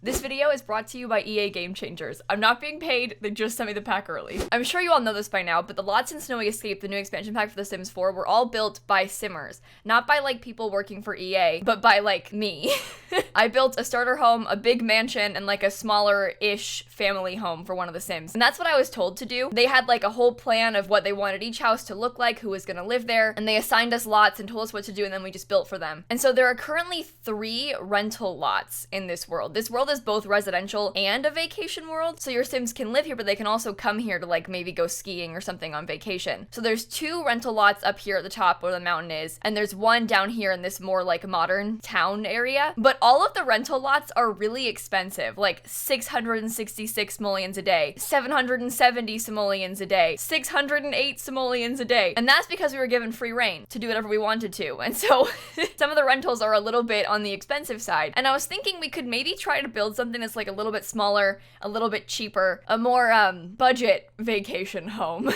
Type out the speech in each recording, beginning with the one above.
This video is brought to you by EA Game Changers. I'm not being paid, they just sent me the pack early. I'm sure you all know this by now, but the lots in Snowy Escape, the new expansion pack for The Sims 4, were all built by Simmers. Not by like people working for EA, but by like me. I built a starter home, a big mansion, and like a smaller-ish family home for one of the Sims. And that's what I was told to do. They had like a whole plan of what they wanted each house to look like, who was gonna live there, and they assigned us lots and told us what to do, and then we just built for them. And so there are currently 3 rental lots in this world. This world is both residential and a vacation world, so your Sims can live here, but they can also come here to like maybe go skiing or something on vacation. So there's 2 rental lots up here at the top where the mountain is, and there's one down here in this more like modern town area. But all of the rental lots are really expensive, like 666 simoleons a day, 770 simoleons a day, 608 simoleons a day. And that's because we were given free reign to do whatever we wanted to. And so some of the rentals are a little bit on the expensive side. And I was thinking we could maybe try to build something that's like a little bit smaller, a little bit cheaper, a more budget vacation home.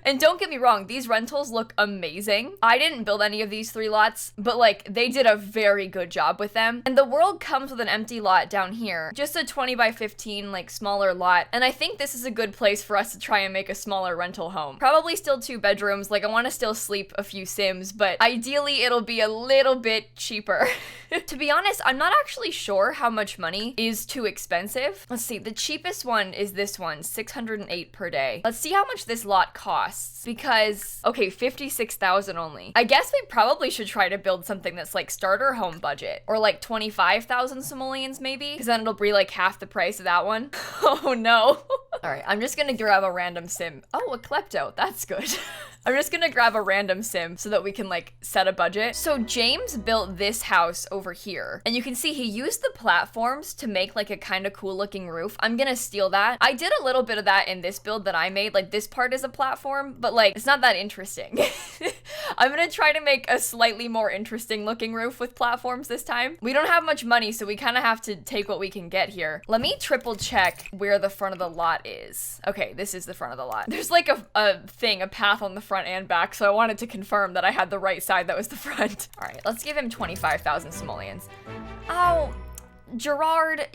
And don't get me wrong, these rentals look amazing. I didn't build any of these 3 lots, but like they did a very good job with them. And the world comes with an empty lot down here, just a 20 by 15 like smaller lot. And I think this is a good place for us to try and make a smaller rental home. Probably still 2 bedrooms, like I want to still sleep a few Sims, but ideally it'll be a little bit cheaper. To be honest, I'm not actually sure how much money is too expensive. Let's see, the cheapest one is this one, 608 per day. Let's see how much this lot costs, because, okay, 56,000 only. I guess we probably should try to build something that's like starter home budget, or like 25,000 simoleons maybe, because then it'll be like half the price of that one. Oh no. All right, I'm just gonna grab a random Sim. Oh, a klepto, that's good. I'm just gonna grab a random Sim so that we can like set a budget. So James built this house over here, and you can see he used the platforms to make like a kind of cool looking roof. I'm gonna steal that. I did a little bit of that in this build that I made. Like this part is a platform, but like it's not that interesting. I'm gonna try to make a slightly more interesting looking roof with platforms this time. We don't have much money, so we kind of have to take what we can get here. Let me triple check where the front of the lot is. Okay, this is the front of the lot. There's like a path on the front and back, so I wanted to confirm that I had the right side that was the front. All right, let's give him 25,000 simoleons. Oh, Gerard,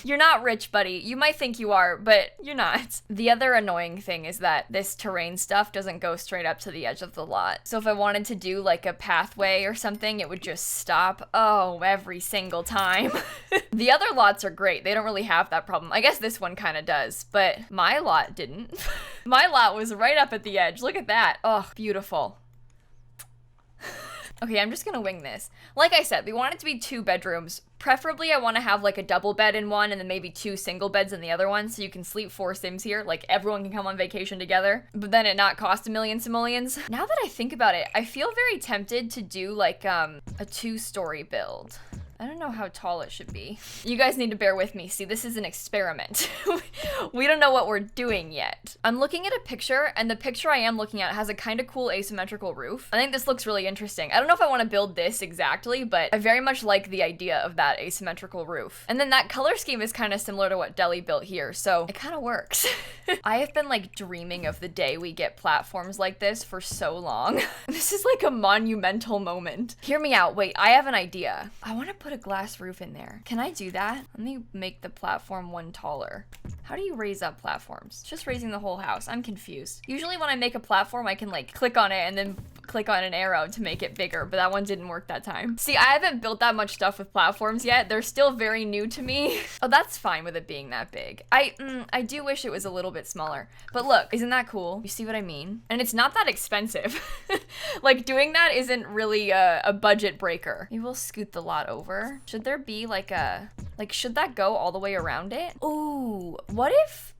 you're not rich, buddy. You might think you are, but you're not. The other annoying thing is that this terrain stuff doesn't go straight up to the edge of the lot. So if I wanted to do like a pathway or something, it would just stop. Oh, every single time. The other lots are great. They don't really have that problem. I guess this one kind of does, but my lot didn't. My lot was right up at the edge. Look at that. Oh, beautiful. Okay, I'm just gonna wing this. Like I said, we want it to be 2 bedrooms. Preferably, I want to have like a double bed in one and then maybe 2 single beds in the other one, so you can sleep 4 Sims here. Like everyone can come on vacation together, but then it not cost 1,000,000 simoleons. Now that I think about it, I feel very tempted to do like a 2-story build. I don't know how tall it should be. You guys need to bear with me. See, this is an experiment. We don't know what we're doing yet. I'm looking at a picture, and the picture I am looking at has a kind of cool asymmetrical roof. I think this looks really interesting. I don't know if I want to build this exactly, but I very much like the idea of that asymmetrical roof. And then that color scheme is kind of similar to what Deli built here, so it kind of works. I have been like dreaming of the day we get platforms like this for so long. This is like a monumental moment. Hear me out. Wait, I have an idea. I want to put a glass roof in there. Can I do that? Let me make the platform one taller. How do you raise up platforms? Just raising the whole house. I'm confused. Usually when I make a platform, I can like click on it and then click on an arrow to make it bigger, but that one didn't work that time. See, I haven't built that much stuff with platforms yet. They're still very new to me. Oh, that's fine with it being that big. I do wish it was a little bit smaller, but look, isn't that cool? You see what I mean? And it's not that expensive. Like doing that isn't really a budget breaker. Maybe we'll scoot the lot over. Should there be like should that go all the way around it? Ooh, what if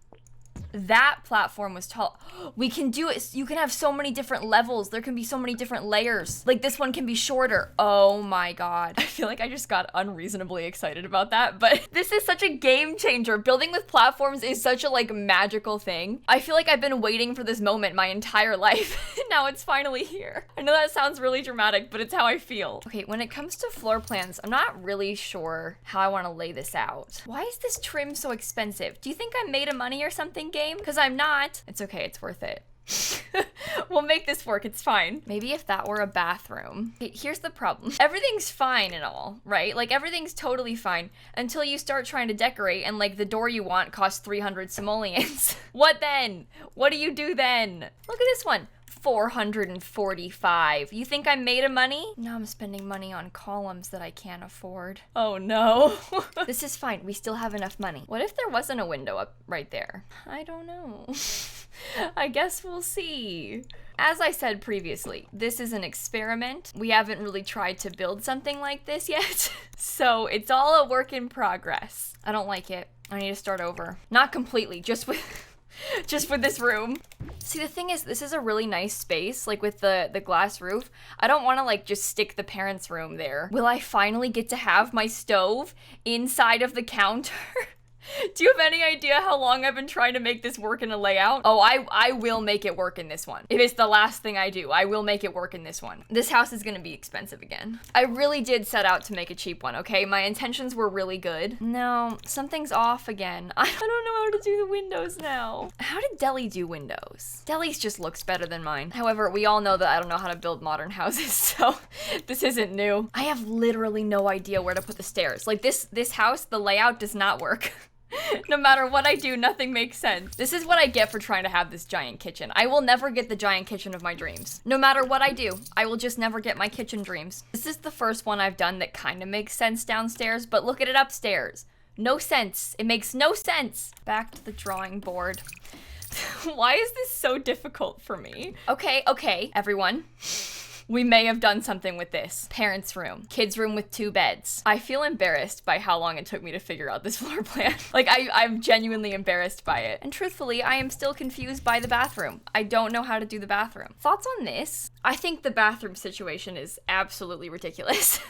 that platform was tall? We can do it. You can have so many different levels. There can be so many different layers. Like this one can be shorter. Oh my god. I feel like I just got unreasonably excited about that, but this is such a game changer. Building with platforms is such a like magical thing. I feel like I've been waiting for this moment my entire life. Now it's finally here. I know that sounds really dramatic, but it's how I feel. Okay, when it comes to floor plans, I'm not really sure how I want to lay this out. Why is this trim so expensive? Do you think I made a money or something, game? Because I'm not. It's okay, it's worth it. We'll make this work, it's fine. Maybe if that were a bathroom. Okay, here's the problem. Everything's fine and all, right? Like everything's totally fine until you start trying to decorate and like the door you want costs 300 simoleons. What then? What do you do then? Look at this one. 445. You think I'm made of money? Now I'm spending money on columns that I can't afford. Oh no. This is fine. We still have enough money. What if there wasn't a window up right there? I don't know. I guess we'll see. As I said previously, this is an experiment. We haven't really tried to build something like this yet. So it's all a work in progress. I don't like it. I need to start over. Not completely, just with this room. See, the thing is, this is a really nice space, like with the glass roof. I don't want to like just stick the parents' room there. Will I finally get to have my stove inside of the counter? Do you have any idea how long I've been trying to make this work in a layout? Oh, I will make it work in this one. If it's the last thing I do, I will make it work in this one. This house is gonna be expensive again. I really did set out to make a cheap one, okay? My intentions were really good. No, something's off again. I don't know how to do the windows now. How did Deli do windows? Deli's just looks better than mine. However, we all know that I don't know how to build modern houses, so this isn't new. I have literally no idea where to put the stairs. Like this house, the layout does not work. No matter what I do, nothing makes sense. This is what I get for trying to have this giant kitchen. I will never get the giant kitchen of my dreams. No matter what I do, I will just never get my kitchen dreams. This is the first one I've done that kind of makes sense downstairs, but look at it upstairs. No sense. It makes no sense. Back to the drawing board. Why is this so difficult for me? Okay, everyone. We may have done something with this. Parents' room. Kids' room with 2 beds. I feel embarrassed by how long it took me to figure out this floor plan. Like, I'm genuinely embarrassed by it. And truthfully, I am still confused by the bathroom. I don't know how to do the bathroom. Thoughts on this? I think the bathroom situation is absolutely ridiculous.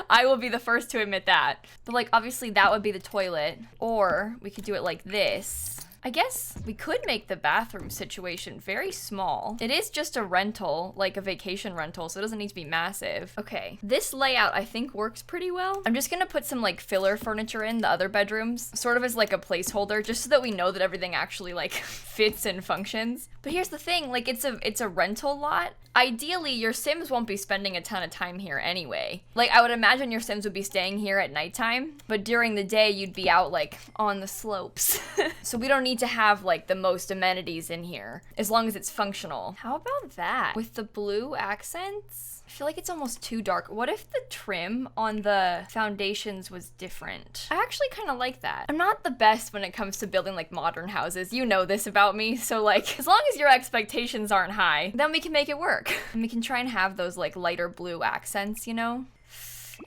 I will be the first to admit that. But like, obviously that would be the toilet. Or we could do it like this. I guess we could make the bathroom situation very small. It is just a rental, like a vacation rental, so it doesn't need to be massive. Okay, this layout I think works pretty well. I'm just gonna put some like filler furniture in the other bedrooms, sort of as like a placeholder, just so that we know that everything actually like fits and functions. But here's the thing, like it's a rental lot. Ideally, your Sims won't be spending a ton of time here anyway. Like, I would imagine your Sims would be staying here at nighttime, but during the day, you'd be out, like, on the slopes. So we don't need to have, like, the most amenities in here, as long as it's functional. How about that? With the blue accents? I feel like it's almost too dark. What if the trim on the foundations was different? I actually kind of like that. I'm not the best when it comes to building like modern houses. You know this about me. So like, as long as your expectations aren't high, then we can make it work. And we can try and have those like lighter blue accents, you know?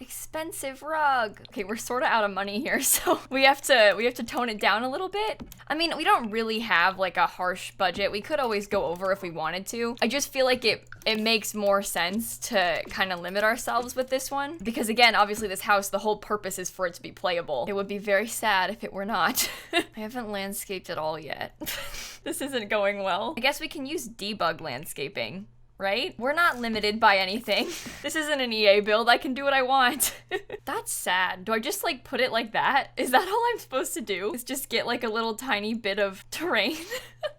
Expensive rug. Okay, we're sort of out of money here, so we have to tone it down a little bit. I mean, we don't really have like a harsh budget. We could always go over if we wanted to. I just feel like it makes more sense to kind of limit ourselves with this one, because again, obviously this house, the whole purpose is for it to be playable. It would be very sad if it were not. I haven't landscaped at all yet. This isn't going well. I guess we can use debug landscaping. Right? We're not limited by anything. This isn't an EA build. I can do what I want. That's sad. Do I just like put it like that? Is that all I'm supposed to do? Is just get like a little tiny bit of terrain?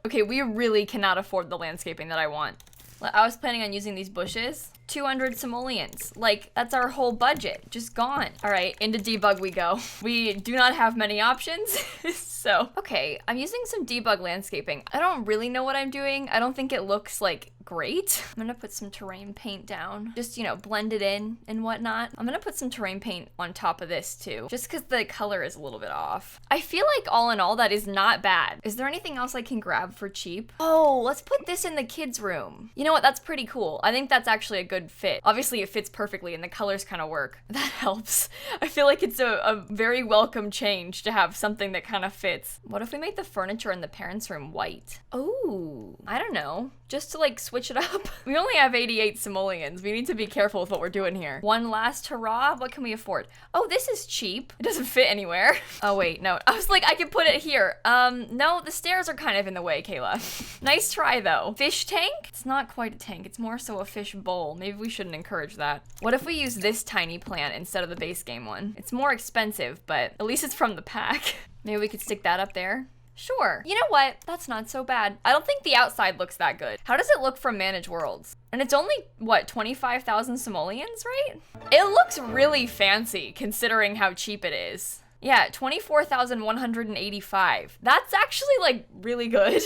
Okay, we really cannot afford the landscaping that I want. I was planning on using these bushes. 200 simoleons. Like, that's our whole budget. Just gone. All right, into debug we go. We do not have many options. So, okay, I'm using some debug landscaping. I don't really know what I'm doing. I don't think it looks like great. I'm gonna put some terrain paint down. Just, you know, blend it in and whatnot. I'm gonna put some terrain paint on top of this too, just because the color is a little bit off. I feel like all in all, that is not bad. Is there anything else I can grab for cheap? Oh, let's put this in the kids' room. You know what? That's pretty cool. I think that's actually a good fit. Obviously, it fits perfectly and the colors kind of work. That helps. I feel like it's a very welcome change to have something that kind of fits. What if we make the furniture in the parents' room white? Oh, I don't know. Just to like switch it up. We only have 88 simoleons. We need to be careful with what we're doing here. One last hurrah. What can we afford? Oh, this is cheap. It doesn't fit anywhere. Oh wait, no. I was like, I could put it here. No, the stairs are kind of in the way, Kayla. Nice try though. Fish tank? It's not quite a tank. It's more so a fish bowl. Maybe we shouldn't encourage that. What if we use this tiny plant instead of the base game one? It's more expensive, but at least it's from the pack. Maybe we could stick that up there. Sure. You know what? That's not so bad. I don't think the outside looks that good. How does it look from Manage Worlds? And it's only, what, 25,000 simoleons, right? It looks really fancy considering how cheap it is. Yeah, 24,185. That's actually like really good.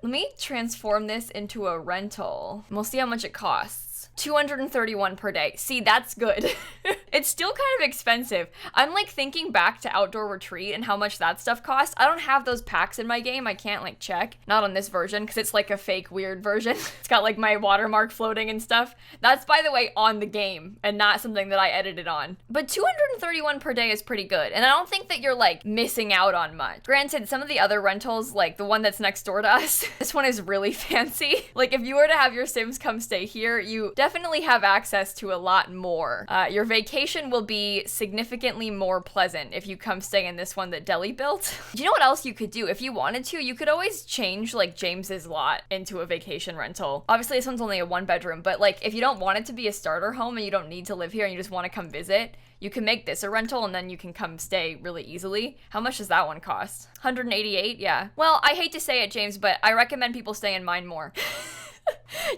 Let me transform this into a rental. We'll see how much it costs. 231 per day. See, that's good. It's still kind of expensive. I'm like thinking back to Outdoor Retreat and how much that stuff cost. I don't have those packs in my game. I can't like check. Not on this version because it's like a fake weird version. It's got like my watermark floating and stuff. That's, by the way, on the game and not something that I edited on. But 231 per day is pretty good. And I don't think that you're like missing out on much. Granted, some of the other rentals, like the one that's next door to us, this one is really fancy. Like if you were to have your Sims come stay here, you definitely have access to a lot more. Your vacation will be significantly more pleasant if you come stay in this one that Deli built. Do you know what else you could do? If you wanted to, you could always change like James's lot into a vacation rental. Obviously this one's only a 1-bedroom, but like if you don't want it to be a starter home and you don't need to live here and you just want to come visit, you can make this a rental and then you can come stay really easily. How much does that one cost? 188? Yeah. Well, I hate to say it, James, but I recommend people stay in mine more.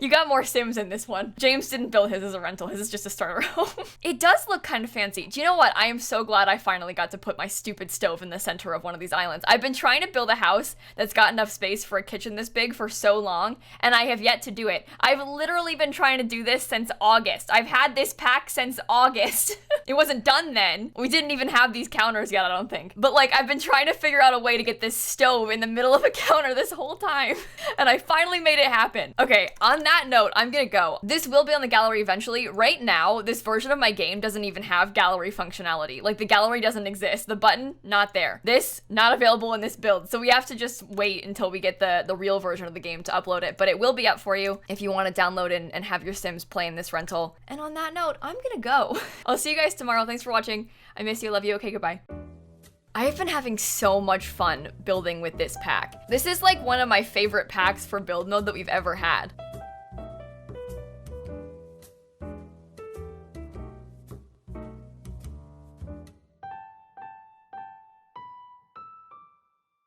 You got more Sims in this one. James didn't build his as a rental. His is just a starter home. It does look kind of fancy. Do you know what? I am so glad I finally got to put my stupid stove in the center of one of these islands. I've been trying to build a house that's got enough space for a kitchen this big for so long, and I have yet to do it. I've literally been trying to do this since August. I've had this pack since August. It wasn't done then. We didn't even have these counters yet, I don't think. But like, I've been trying to figure out a way to get this stove in the middle of a counter this whole time. And I finally made it happen. Okay, on that note, I'm gonna go. This will be on the gallery eventually. Right now, this version of my game doesn't even have gallery functionality. Like, the gallery doesn't exist. The button, not there. This, not available in this build. So we have to just wait until we get the real version of the game to upload it. But it will be up for you if you want to download and have your Sims play in this rental. And on that note, I'm gonna go. I'll see you guys tomorrow. Thanks for watching. I miss you. Love you. Okay, goodbye. I have been having so much fun building with this pack. This is like one of my favorite packs for build mode that we've ever had.